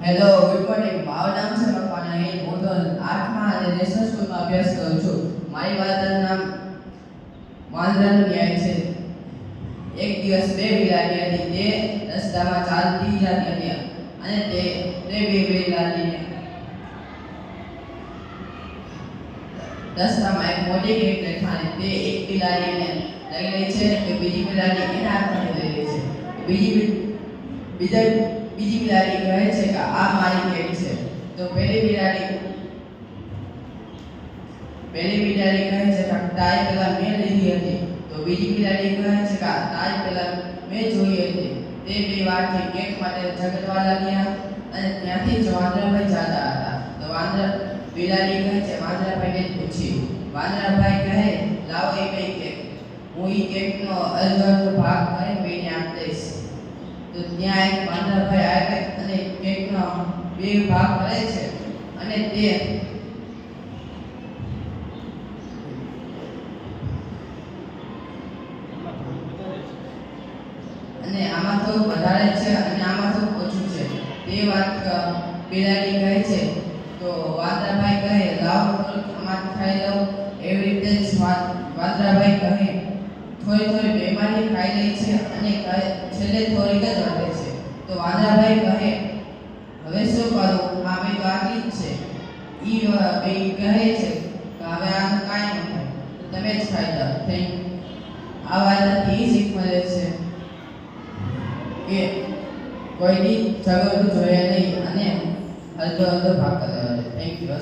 Hello, good morning. મારું નામ છે મકવાના હિત. હું તો 8મા અને નેશનલ સ્કૂલમાં અભ્યાસ કરું છું. મારી વાર્તાનું નામ વાંદરાનો ન્યાય છે. એક દિવસ બે બિલાડી હતી. તે રસ્તામાં ચાલતી જતી હતી અને તે બે બિલાડીને રસ્તામાં એક મોટી ગેટ દેખાણી. તે એક બિલાડીને લઈ લે છે કે બીજી બિલાડી એના હાથમાંથી લઈ લે છે. બીજી બિલાડી કહે છે કે આ મારી ગેટ છે. તો પહેલી બિલાડી કહે છે કે તારી પહેલા મેં લીધી હતી. તો બીજી બિલાડી કહે છે કે તારી પહેલા મેં જોઈ હતી. તે બે વાતથી ગેટ માટે ઝઘડવા લાગ્યા અને ત્યાંથી જ વાંદરાભાઈ જતા હતા. તો બિલાડી કહે છે વાંદરાભાઈને પૂછ્યું. વાંદરાભાઈ કહે લાવો એ બે કેક, હું એ કેકનો અડધો ભાગ કરીને આપી દઈશ. તો ત્યાં એક વાંદરાભાઈ આવે અને કેકનો બે ભાગ કરે છે અને આમાં થોડું વધારે છે અને આમાં થોડું ઓછું છે. તે વાત બિલાડી કહે છે. તો વાંદરાભાઈ કહે લાવો થોડુંક આમાંથી ખાઈ લઉં. એવી રીતે જ વાંદરાભાઈ કહે થોડી બેમાની ખાઈ લે છે અને છેલ્લે થોડીક જ વધે છે. તો વાંદરાભાઈ કહે હવે શું કરું, આ બે તો આટલી જ છે. બે કહે છે કે હવે આનું કાંઈ ન થાય, તો તમે જ ખાઈ જાઓ. આ વાર્તાથી શીખ મળે છે કે કોઈની ઝઘડવું જોઈએ નહીં અને અડધો ભાગ કરવો જોઈએ. Thank you.